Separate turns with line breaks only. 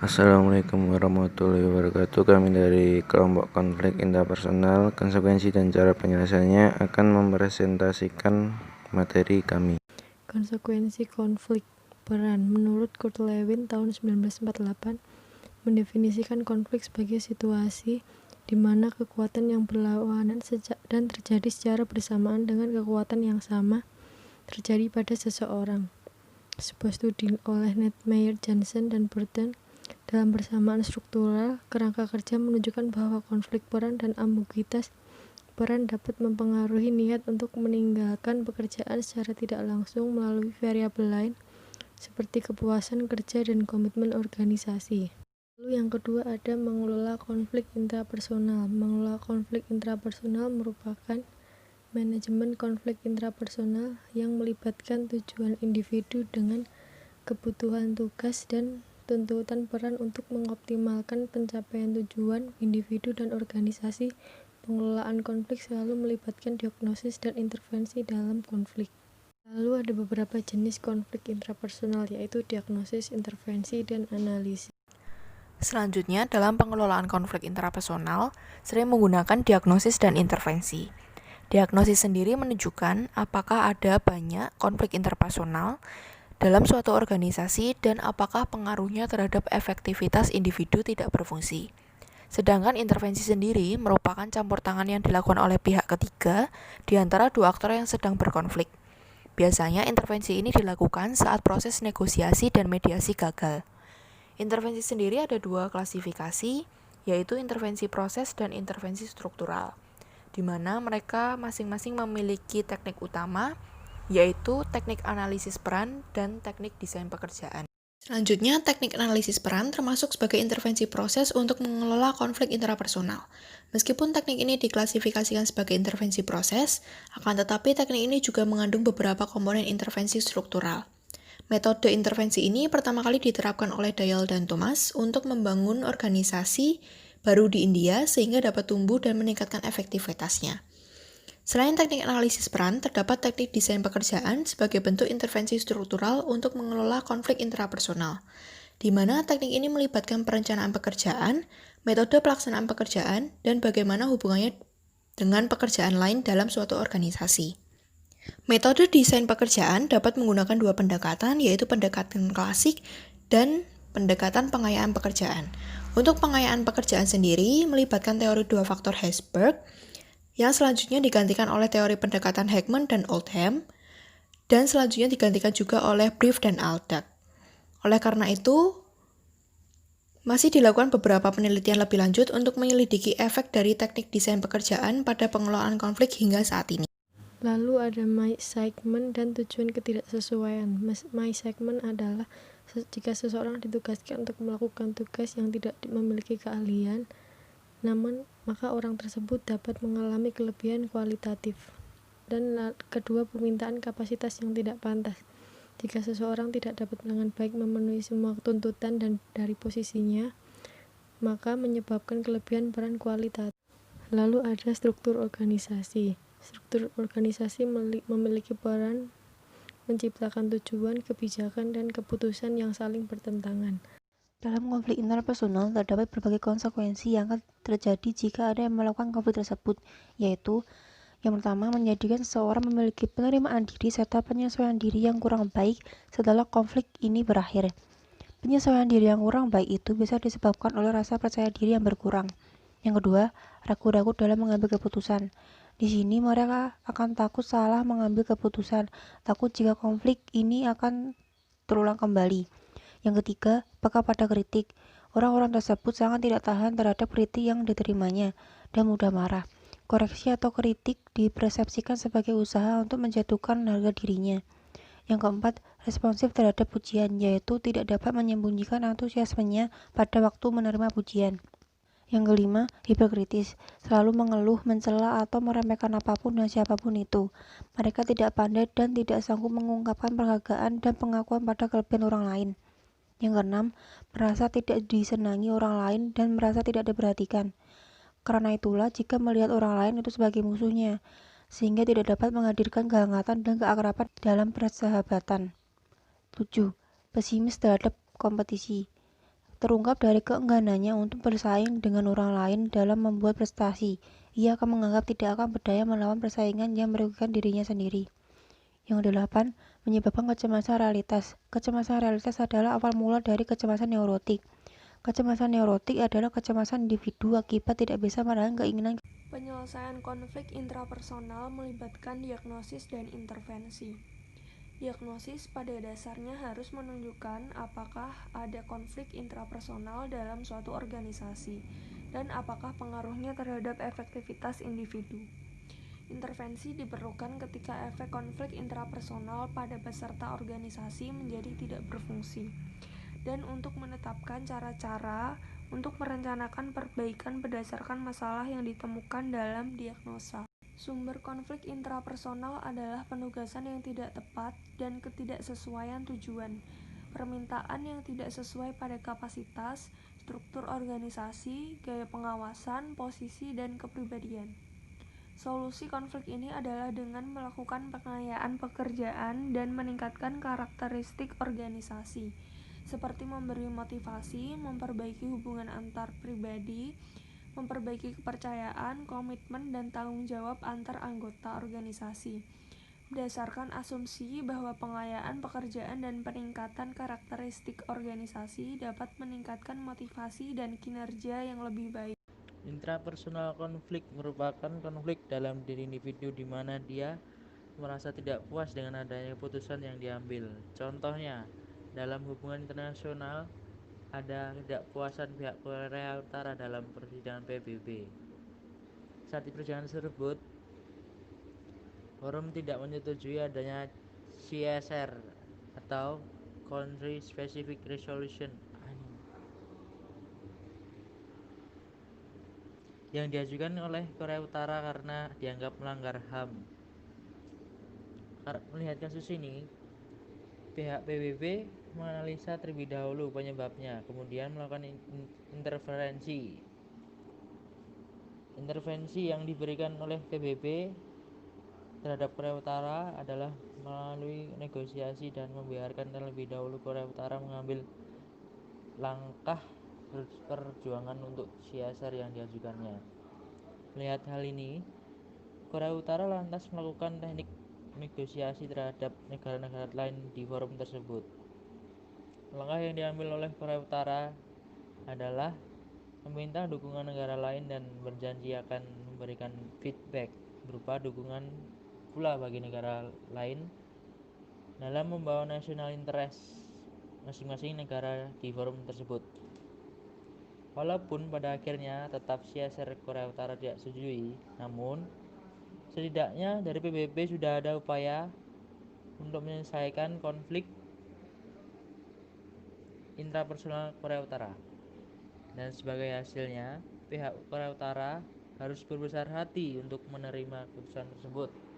Assalamualaikum warahmatullahi wabarakatuh. Kami dari kelompok konflik interpersonal, konsekuensi dan cara penyelesaiannya akan mempresentasikan materi kami.
Konsekuensi konflik peran. Menurut Kurt Lewin tahun 1948 mendefinisikan konflik sebagai situasi di mana kekuatan yang berlawanan dan terjadi secara bersamaan dengan kekuatan yang sama terjadi pada seseorang. Sebuah studi oleh Nedmeyer, Johnson, dan Burton dalam persamaan struktural kerangka kerja menunjukkan bahwa konflik peran dan ambiguitas peran dapat mempengaruhi niat untuk meninggalkan pekerjaan secara tidak langsung melalui variabel lain seperti kepuasan kerja dan komitmen organisasi. Lalu yang kedua ada mengelola konflik intrapersonal. Mengelola konflik intrapersonal merupakan manajemen konflik intrapersonal yang melibatkan tujuan individu dengan kebutuhan tugas dan tuntutan peran untuk mengoptimalkan pencapaian tujuan individu dan organisasi. Pengelolaan konflik selalu melibatkan diagnosis dan intervensi dalam konflik. Lalu ada beberapa jenis konflik intrapersonal, yaitu diagnosis, intervensi, dan analisis.
Selanjutnya, dalam pengelolaan konflik intrapersonal, sering menggunakan diagnosis dan intervensi. Diagnosis sendiri menunjukkan apakah ada banyak konflik interpersonal dalam suatu organisasi dan apakah pengaruhnya terhadap efektivitas individu tidak berfungsi. Sedangkan intervensi sendiri merupakan campur tangan yang dilakukan oleh pihak ketiga di antara dua aktor yang sedang berkonflik. Biasanya intervensi ini dilakukan saat proses negosiasi dan mediasi gagal. Intervensi sendiri ada dua klasifikasi, yaitu intervensi proses dan intervensi struktural, di mana mereka masing-masing memiliki teknik utama, yaitu teknik analisis peran dan teknik desain pekerjaan. Selanjutnya, teknik analisis peran termasuk sebagai intervensi proses untuk mengelola konflik intrapersonal. Meskipun teknik ini diklasifikasikan sebagai intervensi proses, akan tetapi teknik ini juga mengandung beberapa komponen intervensi struktural. Metode intervensi ini pertama kali diterapkan oleh Dayal dan Thomas untuk membangun organisasi baru di India sehingga dapat tumbuh dan meningkatkan efektivitasnya. Selain teknik analisis peran, terdapat teknik desain pekerjaan sebagai bentuk intervensi struktural untuk mengelola konflik intrapersonal, di mana teknik ini melibatkan perencanaan pekerjaan, metode pelaksanaan pekerjaan, dan bagaimana hubungannya dengan pekerjaan lain dalam suatu organisasi. Metode desain pekerjaan dapat menggunakan dua pendekatan, yaitu pendekatan klasik dan pendekatan pengayaan pekerjaan. Untuk pengayaan pekerjaan sendiri melibatkan teori dua faktor Herzberg, yang selanjutnya digantikan oleh teori pendekatan Heckman dan Oldham, dan selanjutnya digantikan juga oleh Brief dan Aldag. Oleh karena itu, masih dilakukan beberapa penelitian lebih lanjut untuk menyelidiki efek dari teknik desain pekerjaan pada pengelolaan konflik hingga saat ini.
Lalu ada misalignment dan tujuan ketidaksesuaian. Misalignment adalah jika seseorang ditugaskan untuk melakukan tugas yang tidak memiliki keahlian, namun maka orang tersebut dapat mengalami kelebihan kualitatif. Dan kedua, permintaan kapasitas yang tidak pantas. Jika seseorang tidak dapat dengan baik memenuhi semua tuntutan dan dari posisinya, maka menyebabkan kelebihan peran kualitatif. Lalu ada struktur organisasi. Struktur organisasi memiliki peran menciptakan tujuan, kebijakan, dan keputusan yang saling bertentangan.
Dalam konflik interpersonal terdapat berbagai konsekuensi yang akan terjadi jika ada yang melakukan konflik tersebut, yaitu yang pertama, menjadikan seseorang memiliki penerimaan diri serta penyesuaian diri yang kurang baik setelah konflik ini berakhir. Penyesuaian diri yang kurang baik itu bisa disebabkan oleh rasa percaya diri yang berkurang. Yang kedua, ragu-ragu dalam mengambil keputusan. Di sini mereka akan takut salah mengambil keputusan, takut jika konflik ini akan terulang kembali. Yang ketiga, peka pada kritik. Orang-orang tersebut sangat tidak tahan terhadap kritik yang diterimanya dan mudah marah. Koreksi atau kritik dipersepsikan sebagai usaha untuk menjatuhkan harga dirinya. Yang keempat, responsif terhadap pujian, yaitu tidak dapat menyembunyikan antusiasmenya pada waktu menerima pujian. Yang kelima, hiperkritis, selalu mengeluh, mencela, atau meremehkan apapun dan siapapun itu. Mereka tidak pandai dan tidak sanggup mengungkapkan penghargaan dan pengakuan pada kelebihan orang lain. Yang keenam, merasa tidak disenangi orang lain dan merasa tidak diperhatikan. Karena itulah, jika melihat orang lain itu sebagai musuhnya, sehingga tidak dapat menghadirkan kehangatan dan keakraban dalam persahabatan. 7. Pesimis terhadap kompetisi. terungkap dari keengganannya untuk bersaing dengan orang lain dalam membuat prestasi. Ia akan menganggap tidak akan berdaya melawan persaingan yang merugikan dirinya sendiri. Yang 8. Menyebabkan kecemasan realitas. Kecemasan realitas adalah awal mula dari kecemasan neurotik. Kecemasan neurotik adalah kecemasan individu akibat tidak bisa meraih keinginan.
Penyelesaian konflik intrapersonal melibatkan diagnosis dan intervensi. Diagnosis pada dasarnya harus menunjukkan apakah ada konflik intrapersonal dalam suatu organisasi dan apakah pengaruhnya terhadap efektivitas individu. Intervensi diperlukan ketika efek konflik intrapersonal pada peserta organisasi menjadi tidak berfungsi, dan untuk menetapkan cara-cara untuk merencanakan perbaikan berdasarkan masalah yang ditemukan dalam diagnosa. Sumber konflik intrapersonal adalah penugasan yang tidak tepat dan ketidaksesuaian tujuan, permintaan yang tidak sesuai pada kapasitas, struktur organisasi, gaya pengawasan, posisi, dan kepribadian. Solusi konflik ini adalah dengan melakukan pengayaan pekerjaan dan meningkatkan karakteristik organisasi, seperti memberi motivasi, memperbaiki hubungan antar pribadi, memperbaiki kepercayaan, komitmen, dan tanggung jawab antar anggota organisasi, berdasarkan asumsi bahwa pengayaan pekerjaan dan peningkatan karakteristik organisasi dapat meningkatkan motivasi dan kinerja yang lebih baik.
Intrapersonal konflik merupakan konflik dalam diri individu di mana dia merasa tidak puas dengan adanya keputusan yang diambil. Contohnya, dalam hubungan internasional ada ketidakpuasan pihak Korea Utara dalam persidangan PBB. Saat di persidangan tersebut, forum tidak menyetujui adanya CSR atau Country Specific Resolution yang diajukan oleh Korea Utara karena dianggap melanggar HAM. Melihat kasus ini, pihak PBB menganalisa terlebih dahulu penyebabnya, kemudian melakukan intervensi. Intervensi yang diberikan oleh PBB terhadap Korea Utara adalah melalui negosiasi dan membiarkan terlebih dahulu Korea Utara mengambil langkah perjuangan untuk CSR yang diajukannya. Melihat hal ini, Korea Utara lantas melakukan teknik negosiasi terhadap negara-negara lain di forum tersebut. Langkah yang diambil oleh Korea Utara adalah meminta dukungan negara lain dan berjanji akan memberikan feedback berupa dukungan pula bagi negara lain dalam membawa national interest masing-masing negara di forum tersebut. Walaupun pada akhirnya tetap CSR Korea Utara tidak setujui, namun setidaknya dari PBB sudah ada upaya untuk menyelesaikan konflik intrapersonal Korea Utara. Dan sebagai hasilnya, pihak Korea Utara harus berbesar hati untuk menerima keputusan tersebut.